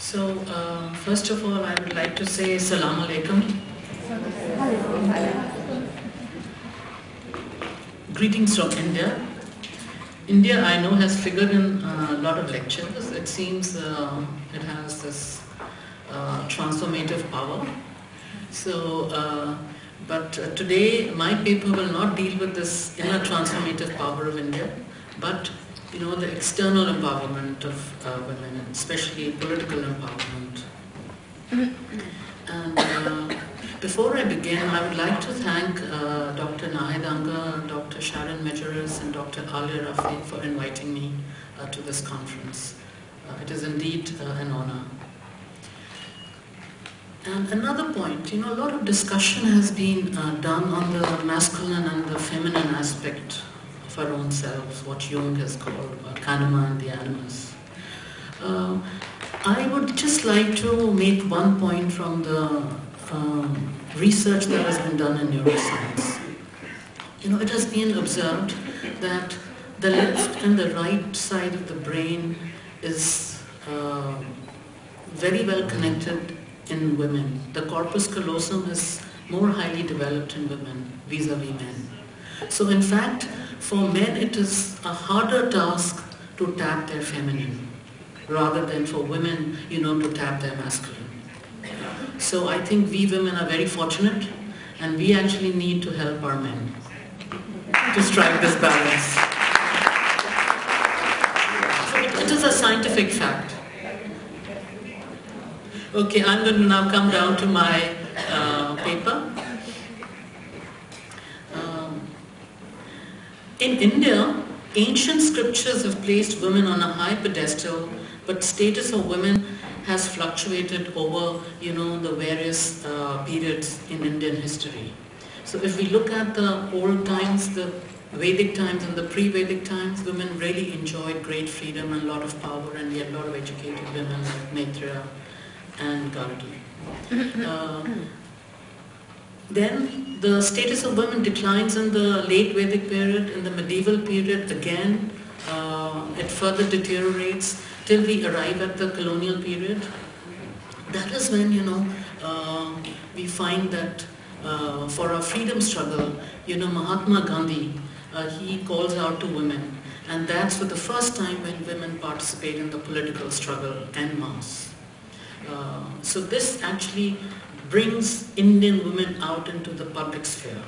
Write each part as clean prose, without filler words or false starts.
So, first of all, I would like to say Assalamu Alaikum. Greetings from India. India, I know, has figured in a lot of lectures. It seems it has this transformative power. So, but today my paper will not deal with this inner transformative power of India, but the external empowerment of women, especially political empowerment. And before I begin, I would like to thank Dr. Nahid Anga, Dr. Sharon Mejeris, and Dr. Alia Rafi for inviting me to this conference. It is indeed an honor. And another point, a lot of discussion has been done on the masculine and the feminine aspect of our own selves, what Jung has called anima and the animus. I would just like to make one point from the research that has been done in neuroscience. It has been observed that the left and the right side of the brain is very well connected in women. The corpus callosum is more highly developed in women vis-a-vis men. So in fact, for men it is a harder task to tap their feminine rather than for women, to tap their masculine. So I think we women are very fortunate, and we actually need to help our men to strike this balance. So it is a scientific fact. Okay, I'm going to now come down to my paper. In India, ancient scriptures have placed women on a high pedestal, but status of women has fluctuated over, the various periods in Indian history. So if we look at the old times, the Vedic times and the pre-Vedic times, women really enjoyed great freedom and a lot of power, and we had a lot of educated women like Maitreya and Gargi. Then the status of women declines in the late Vedic period. In the medieval period, again, it further deteriorates till we arrive at the colonial period. That is when, we find that for our freedom struggle, Mahatma Gandhi, he calls out to women, and that's for the first time when women participate in the political struggle en masse. So this actually brings Indian women out into the public sphere,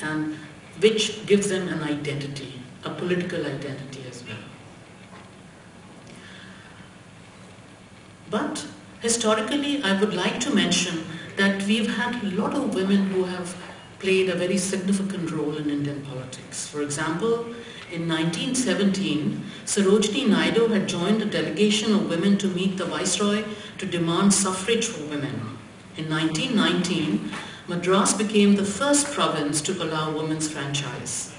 and which gives them an identity, a political identity as well. But historically, I would like to mention that we've had a lot of women who have played a very significant role in Indian politics. For example, in 1917, Sarojini Naidu had joined a delegation of women to meet the Viceroy to demand suffrage for women. In 1919, Madras became the first province to allow women's franchise.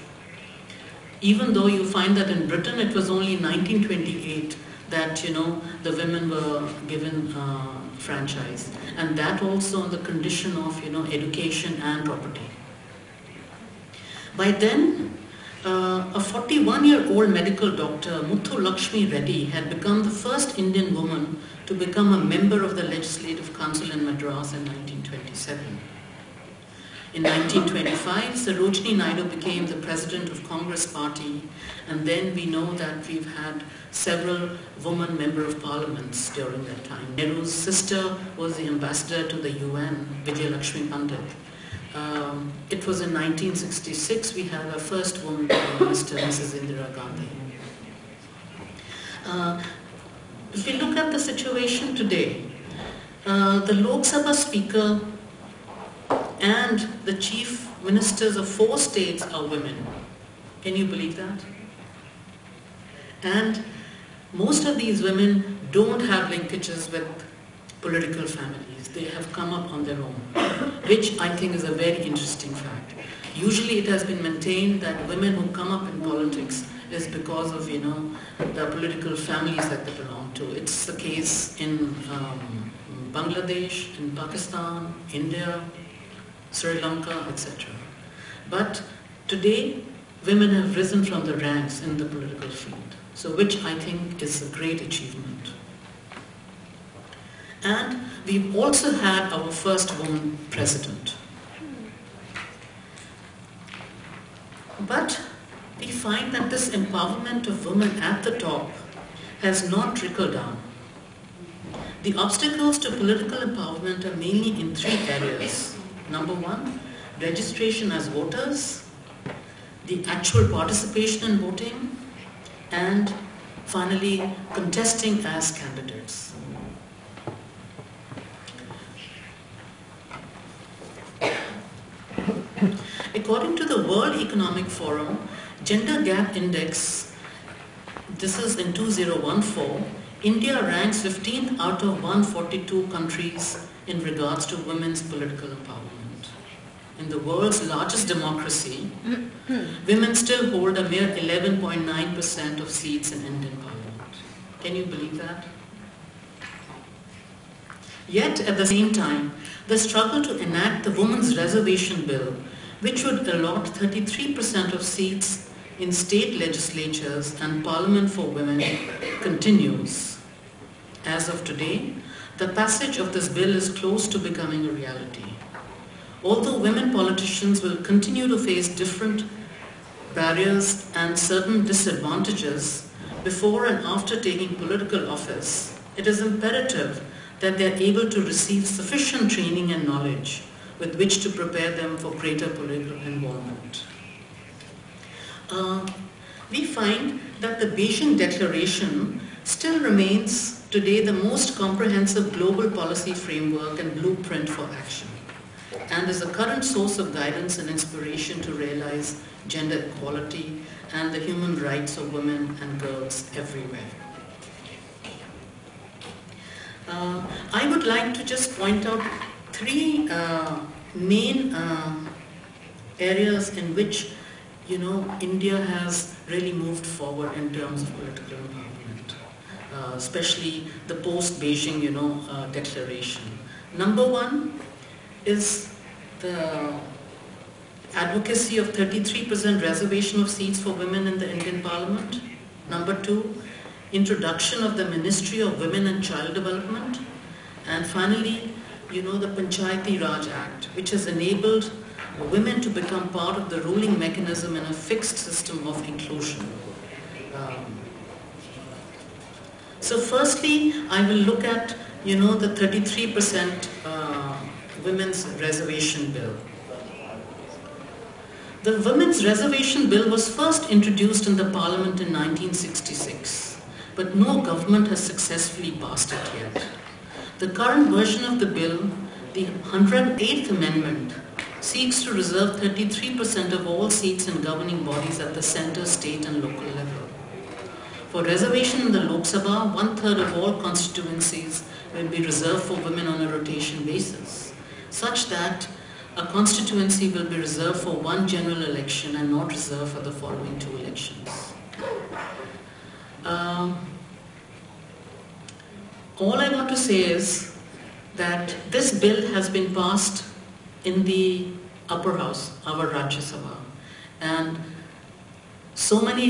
Even though you find that in Britain it was only in 1928 that the women were given franchise, and that also on the condition of education and property. By then, a 41-year-old medical doctor, Muthu Lakshmi Reddy, had become the first Indian woman to become a member of the Legislative Council in Madras in 1927. In 1925, Sarojini Naidu became the president of Congress Party, and then we know that we've had several women members of parliaments during that time. Nehru's sister was the ambassador to the UN, Vijay Lakshmi Pandit. It was in 1966 we had our first woman prime minister, Mrs. Indira Gandhi. If we look at the situation today, the Lok Sabha speaker and the chief ministers of 4 states are women. Can you believe that? And most of these women don't have linkages with political families. They have come up on their own, which I think is a very interesting fact. Usually it has been maintained that women who come up in politics is because of, the political families that they belong to. It's the case in Bangladesh, in Pakistan, India, Sri Lanka, etc. But today, women have risen from the ranks in the political field, so which I think is a great achievement. And we've also had our first woman president. But we find that this empowerment of women at the top has not trickled down. The obstacles to political empowerment are mainly in three areas. Number one, registration as voters, the actual participation in voting, and finally, contesting as candidates. According to the World Economic Forum, Gender Gap Index, this is in 2014, India ranks 15th out of 142 countries in regards to women's political empowerment. In the world's largest democracy, women still hold a mere 11.9% of seats in Indian parliament. Can you believe that? Yet, at the same time, the struggle to enact the Women's Reservation Bill, which would allot 33% of seats in state legislatures and parliament for women, continues. As of today, the passage of this bill is close to becoming a reality. Although women politicians will continue to face different barriers and certain disadvantages before and after taking political office, it is imperative that they are able to receive sufficient training and knowledge with which to prepare them for greater political involvement. We find that the Beijing Declaration still remains today the most comprehensive global policy framework and blueprint for action, and is a current source of guidance and inspiration to realize gender equality and the human rights of women and girls everywhere. I would like to just point out three main areas in which India has really moved forward in terms of political empowerment, especially the post-Beijing declaration. Number one is the advocacy of 33% reservation of seats for women in the Indian Parliament. Number two, introduction of the Ministry of Women and Child Development. And finally, the Panchayati Raj Act, which has enabled women to become part of the ruling mechanism in a fixed system of inclusion. So firstly, I will look at, the 33% Women's Reservation Bill. The Women's Reservation Bill was first introduced in the Parliament in 1966, but no government has successfully passed it yet. The current version of the bill, the 108th Amendment, seeks to reserve 33% of all seats in governing bodies at the centre, state and local level. For reservation in the Lok Sabha, 1/3 of all constituencies will be reserved for women on a rotation basis, such that a constituency will be reserved for one general election and not reserved for the following two elections. All I want to say is that this bill has been passed in the upper house, our Rajya Sabha, and so many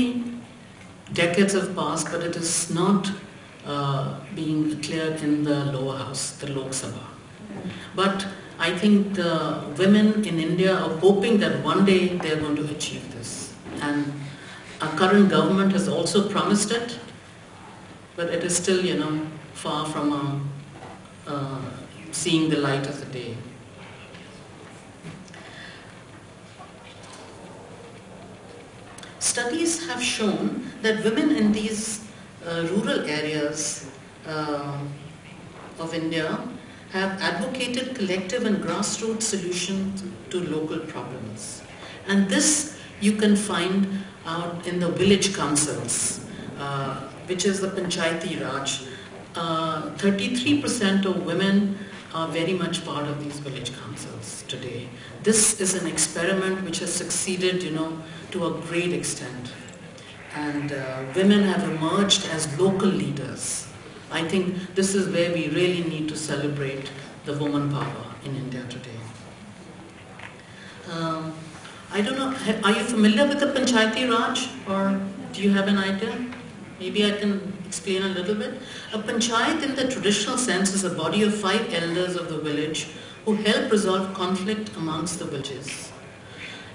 decades have passed, but it is not being cleared in the lower house, the Lok Sabha. But I think the women in India are hoping that one day they are going to achieve this. And our current government has also promised it, but it is still, far from seeing the light of the day. Studies have shown that women in these rural areas of India have advocated collective and grassroots solutions to local problems. And this you can find out in the village councils, which is the Panchayati Raj. 33% of women are very much part of these village councils today. This is an experiment which has succeeded, to a great extent. And women have emerged as local leaders. I think this is where we really need to celebrate the woman power in India today. I don't know, are you familiar with the Panchayati Raj, or do you have an idea? maybe I can explain a little bit. A panchayat in the traditional sense is a body of 5 elders of the village who help resolve conflict amongst the villages.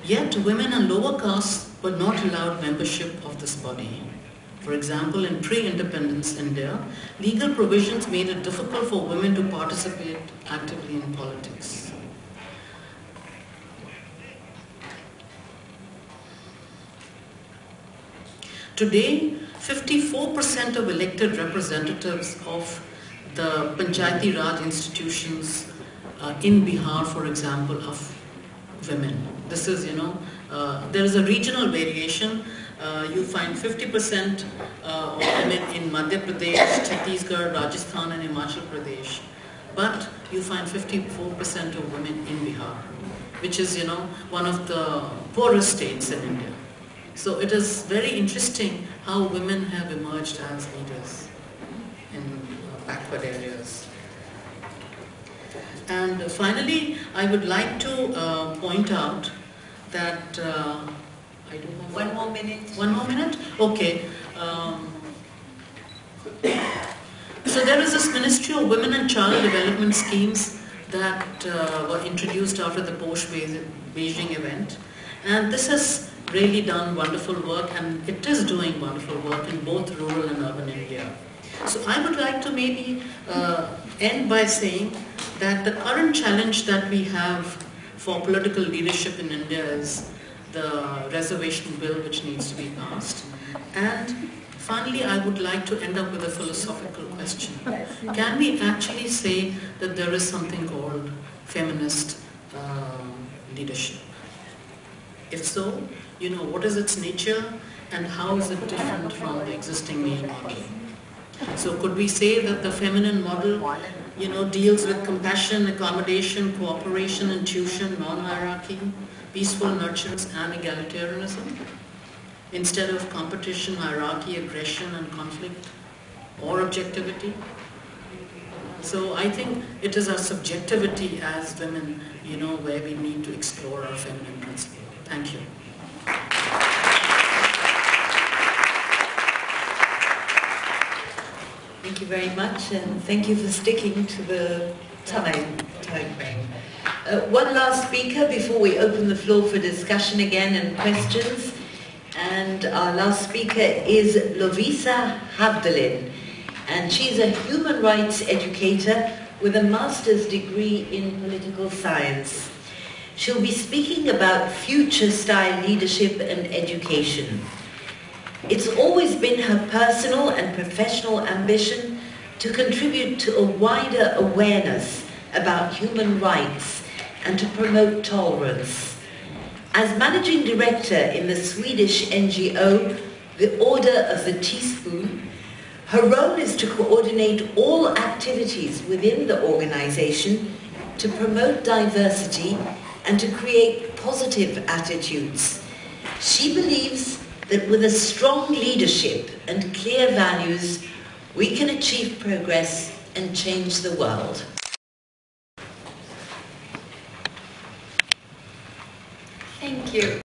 Yet women and lower castes were not allowed membership of this body. For example, in pre-independence India, legal provisions made it difficult for women to participate actively in politics. Today, 54% of elected representatives of the Panchayati Raj Institutions in Bihar, for example, of women. This is, there is a regional variation. You find 50% of women in Madhya Pradesh, Chhattisgarh, Rajasthan and Himachal Pradesh. But you find 54% of women in Bihar, which is, one of the poorest states in India. So it is very interesting how women have emerged as leaders in backward areas. And finally, I would like to point out that I do have 1 more minute. 1 more minute? Okay. So there is this Ministry of Women and Child Development schemes that were introduced after the post-Beijing event, and this has really done wonderful work, and it is doing wonderful work in both rural and urban India. So I would like to maybe end by saying that the current challenge that we have for political leadership in India is the reservation bill which needs to be passed. And finally, I would like to end up with a philosophical question. Can we actually say that there is something called feminist leadership? If so, what is its nature and how is it different from the existing male model? So could we say that the feminine model, deals with compassion, accommodation, cooperation, intuition, non-hierarchy, peaceful nurturance and egalitarianism, instead of competition, hierarchy, aggression and conflict, or objectivity? So I think it is our subjectivity as women, where we need to explore our feminine principle. Thank you. Thank you very much, and thank you for sticking to the time frame. One last speaker before we open the floor for discussion again and questions. And our last speaker is Lovisa Havdalin, and she's a human rights educator with a master's degree in political science. She'll be speaking about future-style leadership and education. It's always been her personal and professional ambition to contribute to a wider awareness about human rights and to promote tolerance. As managing director in the Swedish NGO, the Order of the Teaspoon, her role is to coordinate all activities within the organization to promote diversity and to create positive attitudes. She believes that with a strong leadership and clear values, we can achieve progress and change the world. Thank you.